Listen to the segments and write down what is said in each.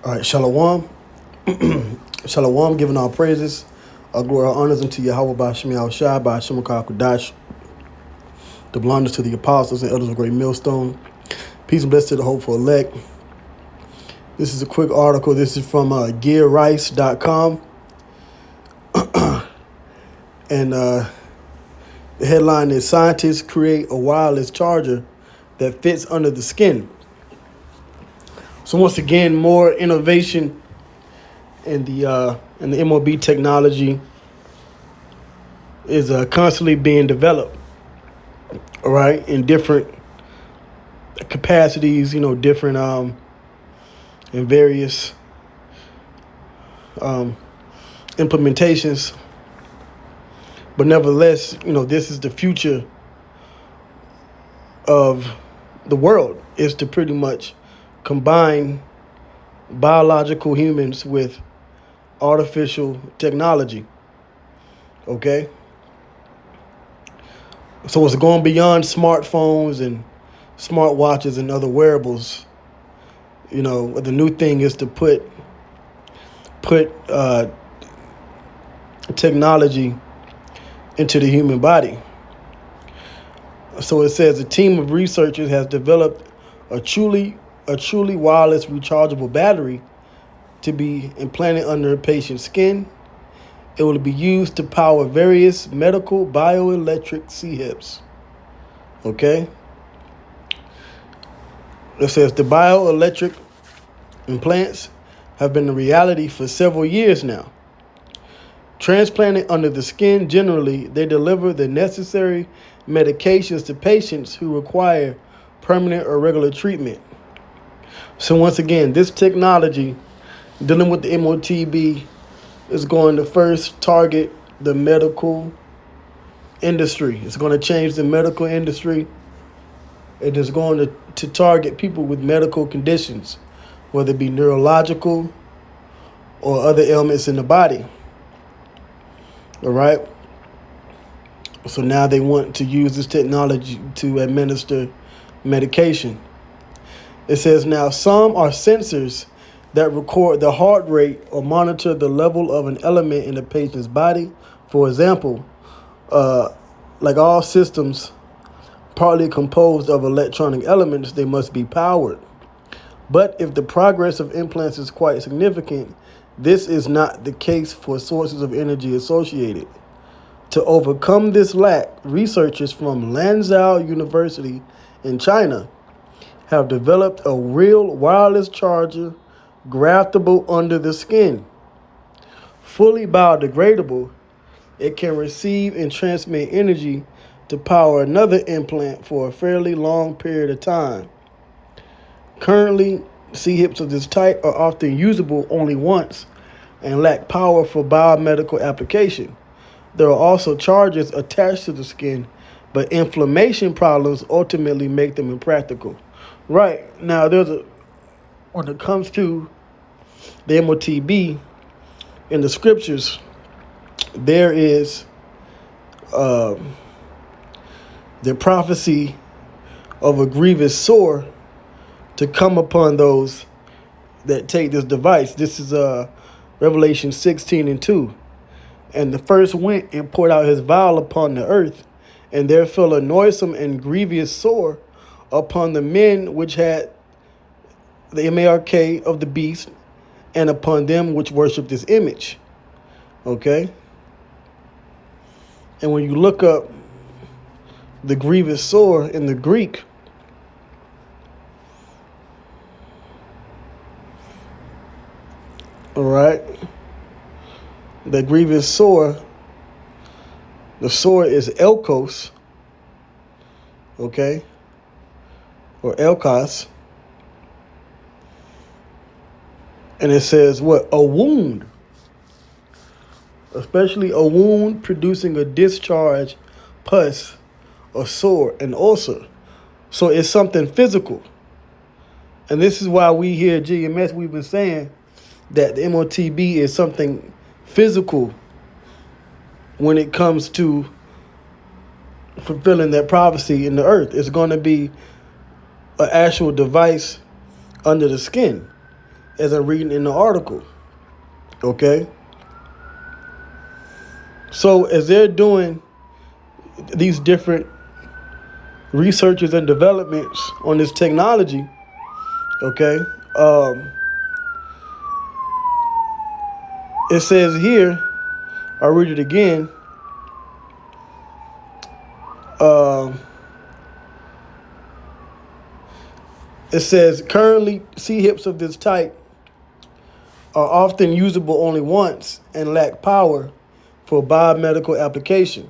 All right, Shalom. Shalom, giving all praises, glory, all honors unto Yahweh by Shemi Shai, by Shemakah Kudash, the blondest to the apostles and elders of Great Millstone. Peace and blessings to the hopeful elect. This is a quick article. This is from gearrice.com. And the headline is Scientists Create a Wireless Charger That Fits Under the Skin. So once again, more innovation in the Motb technology is constantly being developed, all right, in different capacities, different in various implementations. But nevertheless, this is the future of the world, is to pretty much combine biological humans with artificial technology. Okay? So it's going beyond smartphones and smartwatches and other wearables. The new thing is to put technology into the human body. So it says a team of researchers has developed a truly wireless rechargeable battery to be implanted under a patient's skin. It will be used to power various medical bioelectric CHIPs. Okay? It says the bioelectric implants have been a reality for several years now. Transplanted under the skin, generally, they deliver the necessary medications to patients who require permanent or regular treatment. So once again, this technology dealing with the Motb is going to first target the medical industry. It's going to change the medical industry. It is going to target people with medical conditions, whether it be neurological or other ailments in the body. All right? So now they want to use this technology to administer medication. It says now some are sensors that record the heart rate or monitor the level of an element in a patient's body. For example, like all systems partly composed of electronic elements, they must be powered. But if the progress of implants is quite significant, this is not the case for sources of energy associated. To overcome this lack, researchers from Lanzhou University in China have developed a real wireless charger graftable under the skin. Fully biodegradable, it can receive and transmit energy to power another implant for a fairly long period of time. Currently, CHIPs of this type are often usable only once and lack power for biomedical application. There are also chargers attached to the skin, but inflammation problems ultimately make them impractical. Right, now when it comes to the Motb in the scriptures, there is the prophecy of a grievous sore to come upon those that take this device. This is Revelation 16:2. And the first went and poured out his vial upon the earth, and there fell a noisome and grievous sore upon the men which had the mark of the beast, and upon them which worship this image. Okay? And when you look up the grievous sore in the Greek, all right, the grievous sore, the sore is elkos, okay, or elkos. And it says what? A wound. Especially a wound producing a discharge, pus, or sore, an ulcer. So it's something physical. And this is why we here at GMS, we've been saying that the Motb is something physical when it comes to fulfilling that prophecy in the earth. It's going to be an actual device under the skin. as I'm reading in the article. Okay? So as they're doing these different researches and developments on this technology, okay, it says here, I'll read it again. It says currently C-hips of this type are often usable only once and lack power for biomedical application.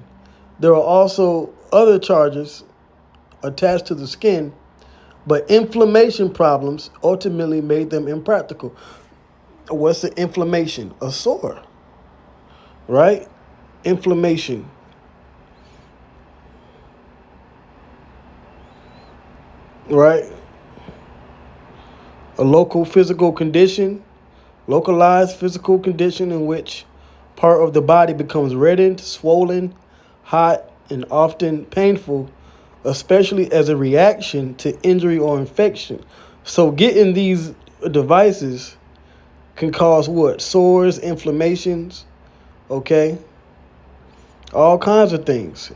There are also other charges attached to the skin, but inflammation problems ultimately made them impractical. What's the inflammation? A sore, right? Inflammation. Right? A localized physical condition in which part of the body becomes reddened, swollen, hot, and often painful, especially as a reaction to injury or infection. So getting these devices can cause what? Sores, inflammations, okay? All kinds of things.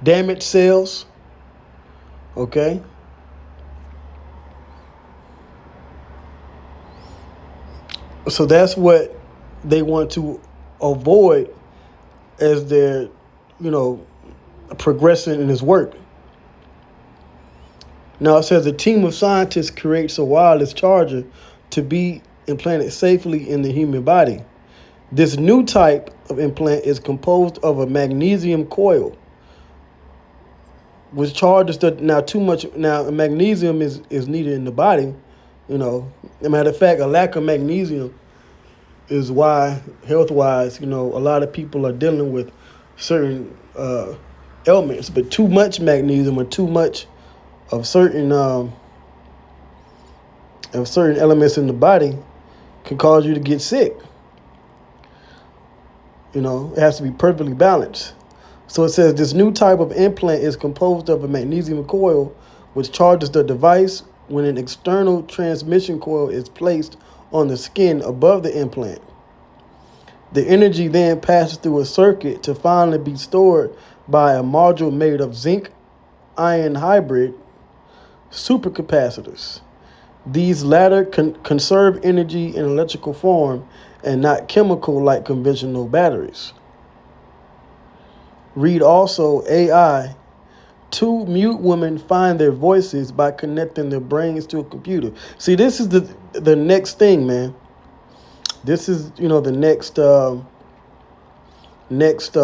Damaged cells, okay? So that's what they want to avoid as they're, progressing in this work. Now it says a team of scientists creates a wireless charger to be implanted safely in the human body. This new type of implant is composed of a magnesium coil, which charges magnesium is needed in the body. As a matter of fact, a lack of magnesium is why, health-wise, a lot of people are dealing with certain ailments. But too much magnesium or too much of certain elements in the body can cause you to get sick. It has to be perfectly balanced. So it says this new type of implant is composed of a magnesium coil, which charges the device when an external transmission coil is placed on the skin above the implant. The energy then passes through a circuit to finally be stored by a module made of zinc-iron hybrid supercapacitors. These latter conserve energy in electrical form and not chemical like conventional batteries. Read also AI. 2 mute women find their voices by connecting their brains to a computer. See, this is the next thing, man. This is, the next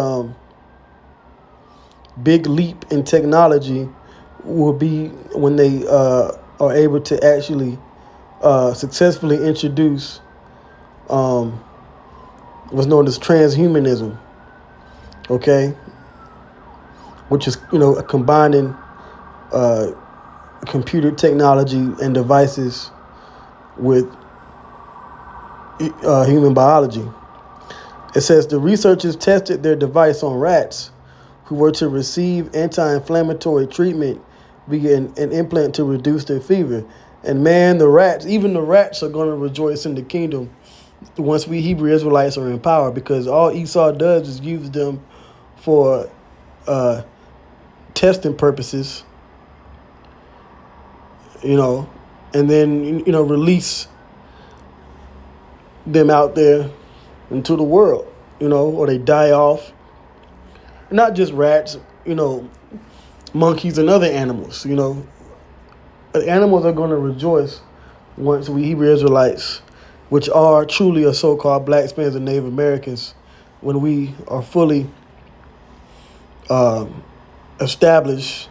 big leap in technology will be when they are able to actually successfully introduce what's known as transhumanism, okay? Which is, combining computer technology and devices with human biology. It says the researchers tested their device on rats who were to receive anti-inflammatory treatment via an implant to reduce their fever. And man, even the rats are going to rejoice in the kingdom once we Hebrew Israelites are in power, because all Esau does is use them for testing purposes, and then, release them out there into the world, or they die off. Not just rats, monkeys and other animals, The animals are going to rejoice once we Hebrew Israelites, which are truly a so-called black Spaniards and Native Americans, when we are fully established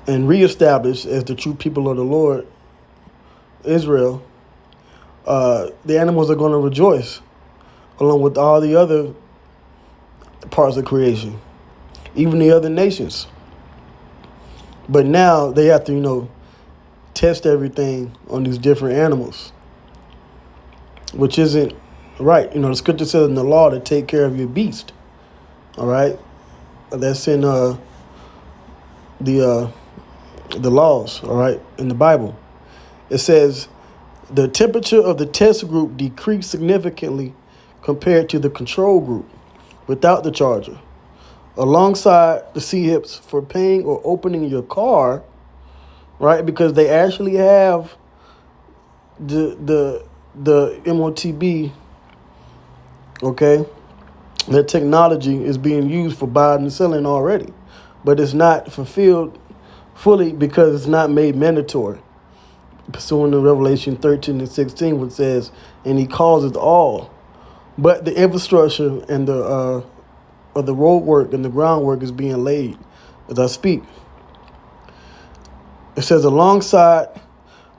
and reestablished as the true people of the Lord, Israel, the animals are going to rejoice along with all the other parts of creation, even the other nations. But now they have to, test everything on these different animals, which isn't right. The scripture says in the law to take care of your beast. All right, that's in the laws. All right, in the Bible, it says The temperature of the test group decreased significantly compared to the control group without the charger. Alongside the C-hips for paying or opening your car, right? Because they actually have the Motb, okay? Their technology is being used for buying and selling already, but it's not fulfilled fully because it's not made mandatory. Pursuing to Revelation 13 and 16, which says, "And he causes all." But the infrastructure and the road work and the groundwork is being laid as I speak. It says, alongside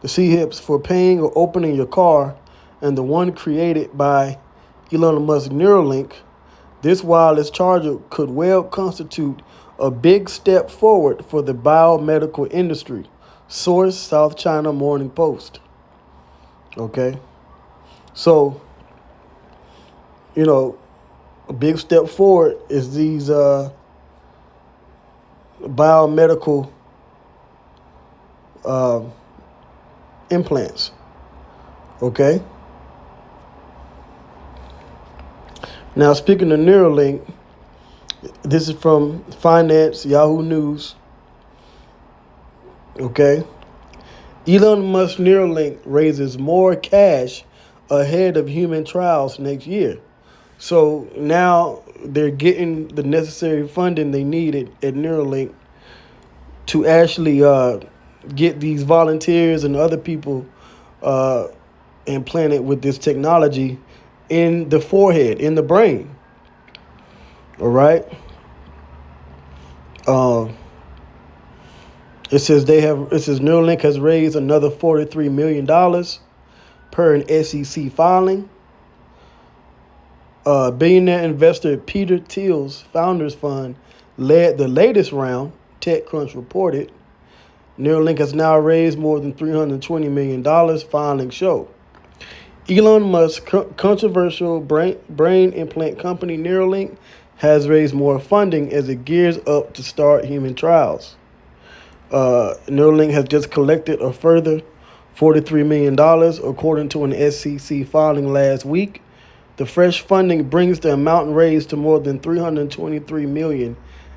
the C-hips for paying or opening your car and the one created by Elon Musk Neuralink, this wireless charger could well constitute a big step forward for the biomedical industry. Source, South China Morning Post. Okay? So, a big step forward is these biomedical implants. Okay? Now, speaking of Neuralink, this is from Finance, Yahoo News. Okay? Elon Musk Neuralink raises more cash ahead of human trials next year. So now they're getting the necessary funding they needed at Neuralink to actually get these volunteers and other people implanted with this technology in the forehead, in the brain. All right. It says Neuralink has raised another $43 million per an SEC filing. Billionaire investor Peter Thiel's Founders Fund led the latest round, TechCrunch reported. Neuralink has now raised more than $320 million, filings show. Elon Musk's controversial brain implant company Neuralink has raised more funding as it gears up to start human trials. Neuralink has just collected a further $43 million, according to an SEC filing last week. The fresh funding brings the amount raised to more than $323 million,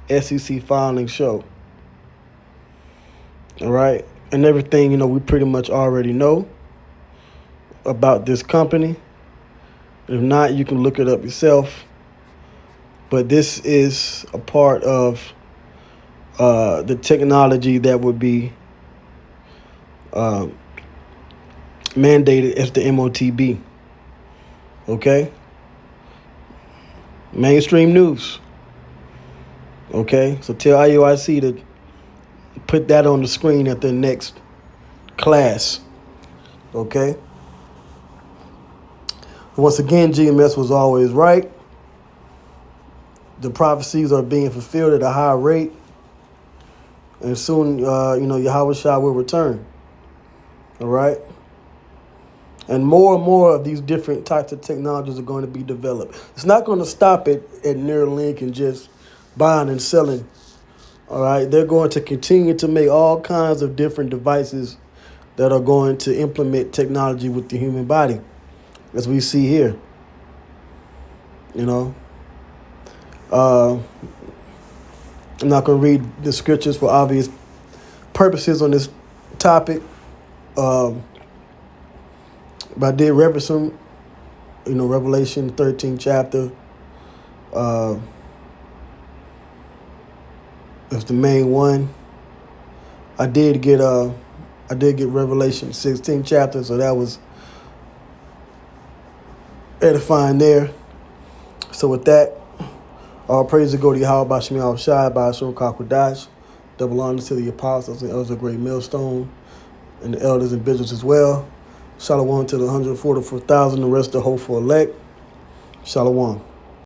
SEC filings show. All right, and everything we pretty much already know about this company. If not, you can look it up yourself. But this is a part of the technology that would be mandated as the Motb. Okay? Mainstream news. Okay? So tell IUIC to put that on the screen at the next class. Okay? Once again, GMS was always right. The prophecies are being fulfilled at a high rate. And soon, Yahweh Shah will return. All right? And more of these different types of technologies are going to be developed. It's not going to stop at Neuralink and just buying and selling. All right? They're going to continue to make all kinds of different devices that are going to implement technology with the human body, as we see here. I'm not going to read the scriptures for obvious purposes on this topic. But I did reference them, Revelation 13 chapter. That's the main one. I did get Revelation 16 chapter, so that was edifying there. So with that, all praise to go to Yahweh Bashmi Al-Shai, Bashon Kakwadash. Double honor to the apostles and elders of Great Millstone, and the elders and bishops as well. Shalom to the 144,000, the rest of the hopeful elect. Shalom.